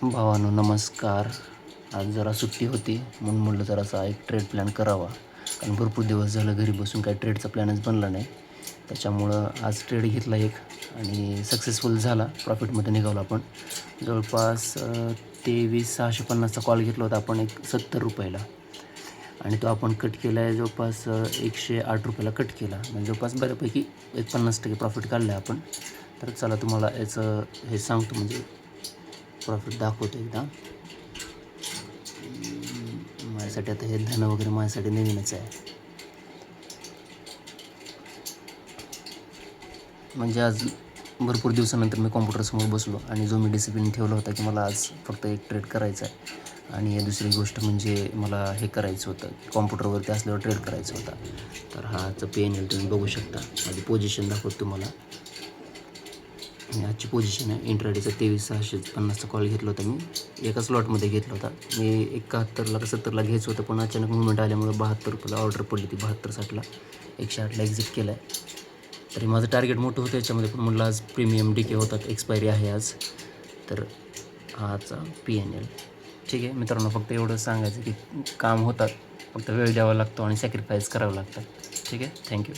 भावानो नमस्कार. आज जरा सुट्टी होती म्हणून म्हटलं जरासा एक ट्रेड प्लॅन करावा, कारण भरपूर दिवस झालं घरी बसून काही ट्रेडचा प्लॅनच बनला नाही. त्याच्यामुळं आज ट्रेड घेतला एक आणि सक्सेसफुल झाला, प्रॉफिटमध्ये निघालो आपण. जवळपास 23,650चा कॉल घेतला होता आपण एक ₹70 आणि तो आपण कट केला आहे जवळपास ₹108 कट केला. म्हणजे जवळपास बऱ्यापैकी एक 50% प्रॉफिट काढला आहे आपण. तर चला तुम्हाला याचं हे सांगतो, म्हणजे प्रॉफिट दाखवतो एकदा. माझ्यासाठी आता हे धन वगैरे माझ्यासाठी नवीनच आहे. म्हणजे आज भरपूर दिवसानंतर मी कॉम्प्युटरसमोर बसलो आणि जो मी डिसिप्लिन ठेवला होता की मला आज फक्त एक ट्रेड करायचा आहे. आणि दुसरी गोष्ट म्हणजे मला हे करायचं होतं, कॉम्प्युटरवरती असल्यावर ट्रेड करायचा होता. तर हाचं PNL तुम्ही बघू शकता. माझी पोझिशन दाखवतो तुम्हाला. आजची पोझिशन आहे इंट्राडेचा 23,650चा कॉल घेतला होता मी. एका स्लॉटमध्ये घेतला होता मी. 71ला का 70ला घ्यायचं होतं, पण अचानक मुवमेंट आल्यामुळे ₹72 ऑर्डर पडली ती. 72-60ला 108ला एक्झिट केला आहे. तरी माझं टार्गेट मोठं होतं याच्यामध्ये, पण म्हटलं आज प्रीमियम DK होतात, एक्सपायरी आहे आज. तर हाचा PNL. ठीक आहे मित्रांनो, फक्त एवढं सांगायचं की काम होतात, फक्त वेळ द्यावा लागतो आणि सॅक्रिफाईस करावं लागतं. ठीक आहे, थँक्यू.